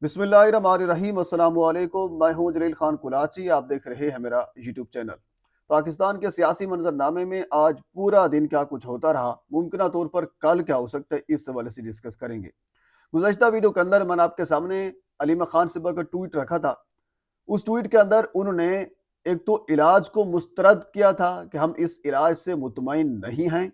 बिस्मिल्लाहिर्रहमानिर्रहीम। अस्सलाम वालेकुम। मैं हूं जलील खान कुलाची। आप देख रहे हैं मेरा यूट्यूब चैनल। पाकिस्तान के सियासी मंजरनामे में आज पूरा दिन क्या कुछ होता रहा, मुमकिन तौर पर कल क्या हो सकता है, इस हवाले से डिस्कस करेंगे। गुज़श्ता वीडियो के अंदर मैंने आपके सामने अलीमा खान साहबा का ट्वीट रखा था। उस ट्वीट के अंदर उन्होंने एक तो इलाज को मुस्तरद किया था कि हम इस इलाज से मुतमईन नहीं हैं,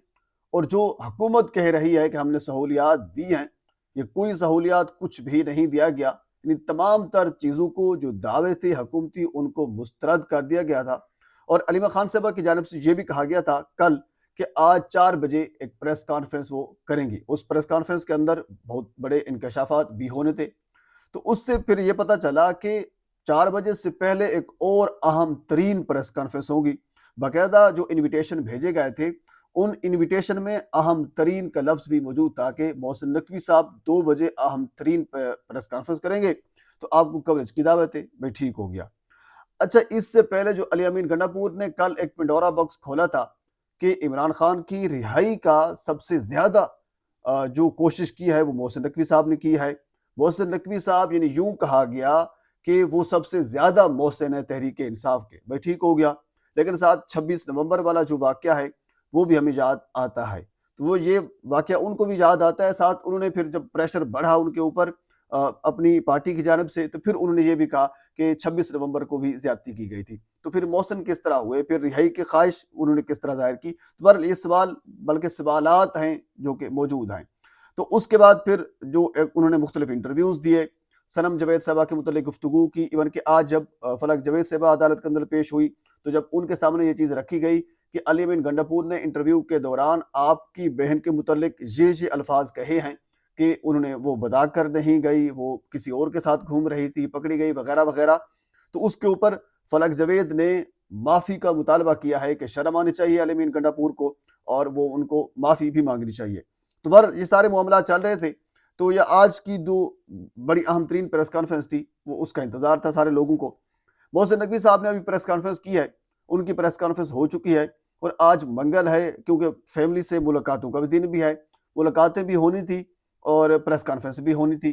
और जो हुकूमत कह रही है कि हमने सहूलियात दी हैं, ये कोई सहूलियात कुछ भी नहीं दिया गया। यानी तमाम तर चीज़ों को जो दावे थे हुकूमती, उनको मुस्तरद कर दिया गया था। और अलीमा खान साहबा की जानिब से ये भी कहा गया था कल कि आज 4 बजे एक प्रेस कॉन्फ्रेंस वो करेंगी। उस प्रेस कॉन्फ्रेंस के अंदर बहुत बड़े इंकशाफात भी होने थे। तो उससे फिर ये पता चला कि 4 बजे से पहले एक और अहम तरीन प्रेस कॉन्फ्रेंस होगी। बाकायदा जो इनविटेशन भेजे गए थे, उन इनविटेशन में अहम तरीन का लफ्ज़ भी मौजूद था कि मोहसिन नकवी साहब 2 बजे अहम तरीन प्रेस कॉन्फ्रेंस करेंगे, तो आपको कवरेज की दावत है। भाई ठीक हो गया। अच्छा, इससे पहले जो अली अमीन गंडापुर ने कल एक पंडोरा बॉक्स खोला था कि इमरान खान की रिहाई का सबसे ज्यादा जो कोशिश की है वो मोहसिन नकवी साहब ने की है। मोहसिन नकवी साहब, यानी यूं कहा गया कि वो सबसे ज्यादा मोहसिन है तहरीक इंसाफ के। भाई ठीक हो गया। लेकिन साथ 26 नवंबर वाला जो वाक़या है वो भी हमें याद आता है। तो वो ये वाक़या उनको भी याद आता है। साथ उन्होंने फिर जब प्रेशर बढ़ा उनके ऊपर अपनी पार्टी की जानिब से, तो फिर उन्होंने ये भी कहा कि 26 नवंबर को भी ज्यादती की गई थी। तो फिर मोहसिन किस तरह हुए, फिर रिहाई की ख्वाहिश उन्होंने किस तरह जाहिर की। तो बहरहाल ये सवाल, बल्कि सवालात हैं जो कि मौजूद हैं। तो उसके बाद फिर जो उन्होंने मुख्तलिफ इंटरव्यूज दिए, सनम जवेद साहबा के मुतल्लिक गुफ्तगू की। इवन कि आज जब फलक जवेद साहबा अदालत के अंदर पेश हुई, तो जब उनके सामने ये चीज़ रखी गई कि अली अमीन गंडापुर ने इंटरव्यू के दौरान आपकी बहन के मुतल्लिक ये अल्फाज कहे हैं कि उन्होंने वो बदा कर नहीं गई, वो किसी और के साथ घूम रही थी, पकड़ी गई, वगैरह वगैरह। तो उसके ऊपर फलक जवेद ने माफ़ी का मुतालबा किया है कि शर्म आनी चाहिए अली अमीन गंडापुर को, और वो उनको माफ़ी भी मांगनी चाहिए। तो बहर ये सारे मामला चल रहे थे। तो ये आज की जो बड़ी अहम तरीन प्रेस कॉन्फ्रेंस थी, वो उसका इंतजार था सारे लोगों को। मोहसिन नकवी साहब ने अभी प्रेस कॉन्फ्रेंस की है, उनकी प्रेस कॉन्फ्रेंस हो चुकी है। और आज मंगल है, क्योंकि फैमिली से मुलाकातों का भी दिन भी है, मुलाकातें भी होनी थी और प्रेस कॉन्फ्रेंस भी होनी थी।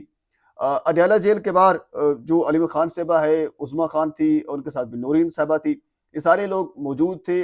अडयाला जेल के बाहर जो अलीमा खान साहबा है, उस्मा खान थी, और उनके साथ भी नूरीन साहबा थी, ये सारे लोग मौजूद थे,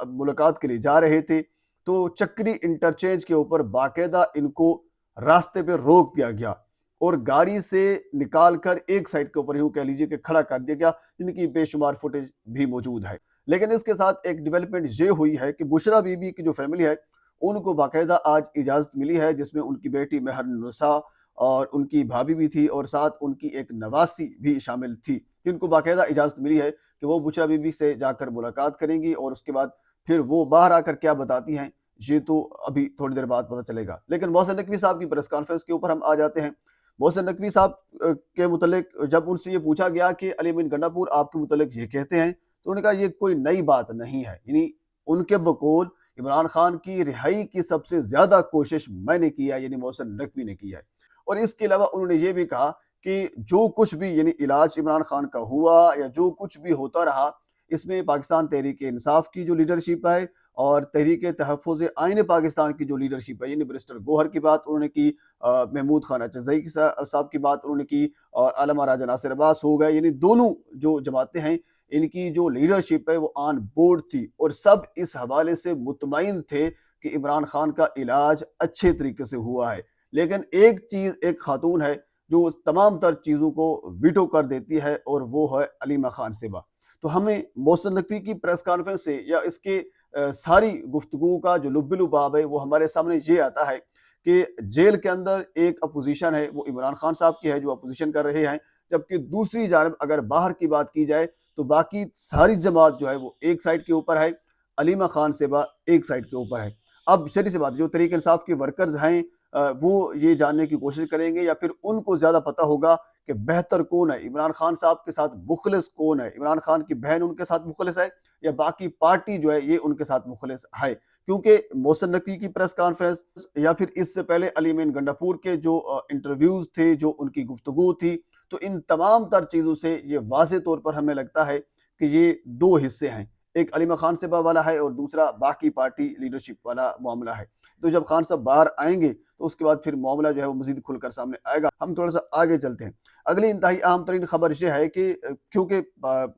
मुलाकात के लिए जा रहे थे। तो चक्री इंटरचेंज के ऊपर बाकायदा इनको रास्ते पे रोक दिया गया और गाड़ी से निकाल कर एक साइड के ऊपर यूं कह लीजिए कि खड़ा कर दिया गया, जिनकी बेशुमार फुटेज भी मौजूद है। लेकिन इसके साथ एक डेवलपमेंट ये हुई है कि बुशरा बीबी की जो फैमिली है, उनको बाकायदा आज इजाज़त मिली है, जिसमें उनकी बेटी महरनिसा और उनकी भाभी भी थी, और साथ उनकी एक नवासी भी शामिल थी, जिनको बाकायदा इजाज़त मिली है कि वो बुशरा बीबी से जाकर मुलाकात करेंगी। और उसके बाद फिर वो बाहर आकर क्या बताती हैं, ये तो अभी थोड़ी देर बाद पता चलेगा। लेकिन मोहसिन नकवी साहब की प्रेस कॉन्फ्रेंस के ऊपर हम आ जाते हैं। मोहसिन नकवी साहब के मुतल्लिक जब उनसे ये पूछा गया कि अली अमीन गंडापुर आपके मुतल्लिक ये कहते हैं, तो उन्होंने कहा ये कोई नई बात नहीं है। यानी उनके बकौल इमरान खान की रिहाई की सबसे ज्यादा कोशिश मैंने की है, यानी मोहसिन नकवी ने की है। और इसके अलावा उन्होंने ये भी कहा कि जो कुछ भी यानी इलाज इमरान खान का हुआ या जो कुछ भी होता रहा, इसमें पाकिस्तान तहरीक इंसाफ की जो लीडरशिप है और तहरीक तहफ़्फ़ुज़ आइन पाकिस्तान की जो लीडरशिप है, यानी बैरिस्टर गौहर की बात उन्होंने की, महमूद खान अचज़ई साहब की बात उन्होंने की, और आलम राजा नासिर अब्बास हो गए, यानी दोनों जो जमातें हैं, इनकी जो लीडरशिप है वो ऑन बोर्ड थी, और सब इस हवाले से मुतमईन थे कि इमरान खान का इलाज अच्छे तरीके से हुआ है। लेकिन एक चीज़, एक खातून है जो तमाम तर चीज़ों को वीटो कर देती है, और वो है अलीमा खान साहिबा। तो हमें मोहसिन नकवी की प्रेस कॉन्फ्रेंस से या इसके सारी गुफ्तगू का जो लुब-ए-लुबाब है, वो हमारे सामने ये आता है कि जेल के अंदर एक अपोजिशन है, वो इमरान खान साहब की है जो अपोजिशन कर रहे हैं, जबकि दूसरी जानब अगर बाहर की बात की जाए तो बाकी सारी जमात जो है वो एक साइड के ऊपर है, अलीमा खान साहिबा एक साइड के ऊपर है। अब सीधी सी बात, जो तहरीक इंसाफ के वर्कर्स हैं, वो ये जानने की कोशिश करेंगे, या फिर उनको ज्यादा पता होगा कि बेहतर कौन है, इमरान खान साहब के साथ मुखलिस कौन है, इमरान खान की बहन उनके साथ मुखलिस है या बाकी पार्टी जो है ये उनके साथ मुखलिस है। क्योंकि मोहसिन नकवी की प्रेस कॉन्फ्रेंस या फिर इससे पहले अली अमीन गंडापुर के जो इंटरव्यूज थे, जो उनकी गुफ्तगू थी, तो इन तमाम तर चीज़ों से ये वाज़े तौर पर हमें लगता है कि ये दो हिस्से हैं। एक अलीमा खान साहबा वाला है और दूसरा बाकी पार्टी लीडरशिप वाला मामला है। तो जब खान साहब बाहर आएंगे तो उसके बाद फिर मामला जो है वो मजीद खुलकर सामने आएगा। हम थोड़ा सा आगे चलते हैं। اگلی انتہائی اہم ترین خبر یہ ہے کہ کیونکہ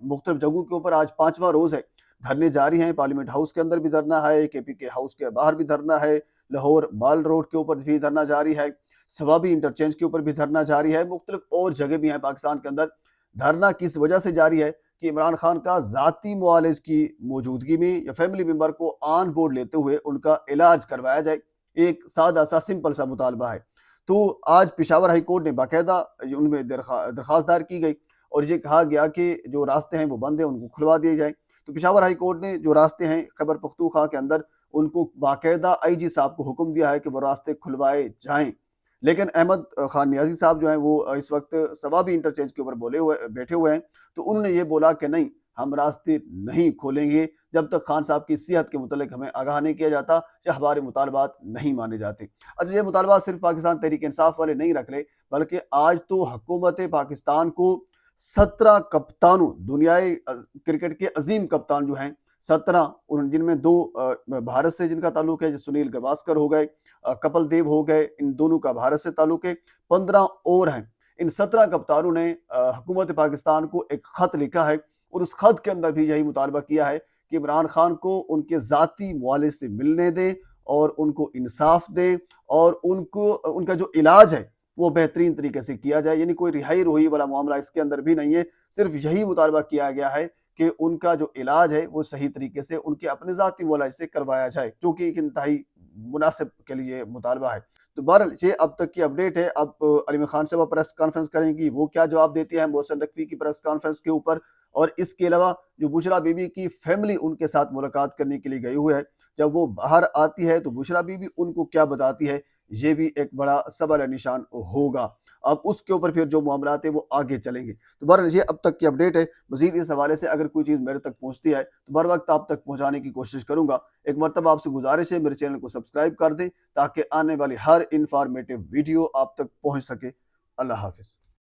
مختلف جگہوں کے اوپر آج 5واں روز ہے، دھرنے جاری ہیں، پارلیمنٹ ہاؤس کے اندر بھی دھرنا ہے، کے پی کے ہاؤس کے باہر بھی دھرنا ہے، لاہور مال روڈ کے اوپر بھی دھرنا جاری ہے، ثوابی انٹرچینج کے اوپر بھی دھرنا جاری ہے، مختلف اور جگہ بھی ہیں پاکستان کے اندر۔ دھرنا کس وجہ سے جاری ہے کہ عمران خان کا ذاتی معالج کی موجودگی میں یا فیملی ممبر کو آن بورڈ لیتے ہوئے ان کا علاج کروایا جائے، ایک سادہ سا سمپل سا مطالبہ ہے۔ تو آج پشاور ہائی کورٹ نے باقاعدہ ان میں درخواست دائر کی گئی اور یہ کہا گیا کہ جو راستے ہیں وہ بند ہیں، ان کو کھلوا دیے جائیں۔ تو پشاور ہائی کورٹ نے جو راستے ہیں خیبر پختونخوا کے اندر، ان کو باقاعدہ آئی جی صاحب کو حکم دیا ہے کہ وہ راستے کھلوائے جائیں، لیکن احمد خان نیازی صاحب جو ہیں وہ اس وقت ثوابی انٹرچینج کے اوپر بیٹھے ہوئے ہیں، تو انہوں نے یہ بولا کہ نہیں، ہم راستے نہیں کھولیں گے جب تک خان صاحب کی صحت کے متعلق ہمیں آگاہ نہیں کیا جاتا یا ہمارے مطالبات نہیں مانے جاتے۔ اچھا، یہ مطالبات صرف پاکستان تحریک انصاف والے نہیں رکھ رہے، بلکہ آج تو حکومت پاکستان کو 17 کپتانوں، دنیائے کرکٹ کے عظیم کپتان جو ہیں 17، جن میں 2 بھارت سے جن کا تعلق ہے، سنیل گواسکر ہو گئے، کپل دیو ہو گئے، ان دونوں کا بھارت سے تعلق ہے، 15 اور ہیں۔ ان 17 کپتانوں نے حکومت پاکستان کو ایک خط لکھا ہے اور اس خط کے اندر بھی یہی مطالبہ کیا ہے کہ عمران خان کو ان کے ذاتی معالج سے ملنے دیں اور ان کو انصاف دیں اور ان کا جو علاج ہے وہ بہترین طریقے سے کیا جائے، یعنی کوئی رہائی روحی والا معاملہ اس کے اندر بھی نہیں ہے، صرف یہی مطالبہ کیا گیا ہے کہ ان کا جو علاج ہے وہ صحیح طریقے سے ان کے اپنے ذاتی معالج سے کروایا جائے، جو کہ ایک انتہائی مناسب کے لیے مطالبہ ہے۔ تو بہرحال یہ اب تک کی اپڈیٹ ہے۔ اب علی خان صاحبہ پریس کانفرنس کریں گی، وہ کیا جواب دیتی ہیں محسن نقوی کی پریس کانفرنس کے اوپر، اور اس کے علاوہ جو بشرا بی بی کی فیملی ان کے ساتھ ملاقات کرنے کے لیے گئی ہوئی ہے، جب وہ باہر آتی ہے تو بشرا بی بی ان کو کیا بتاتی ہے، یہ بھی ایک بڑا سوال نشان ہوگا۔ اب اس کے اوپر پھر جو معاملات ہیں وہ آگے چلیں گے۔ تو بہرحال یہ اب تک کی اپڈیٹ ہے۔ مزید اس حوالے سے اگر کوئی چیز میرے تک پہنچتی ہے تو بر وقت آپ تک پہنچانے کی کوشش کروں گا۔ ایک مرتبہ آپ سے گزارش ہے میرے چینل کو سبسکرائب کر دیں تاکہ آنے والی ہر انفارمیٹیو ویڈیو آپ تک پہنچ سکے۔ اللہ حافظ۔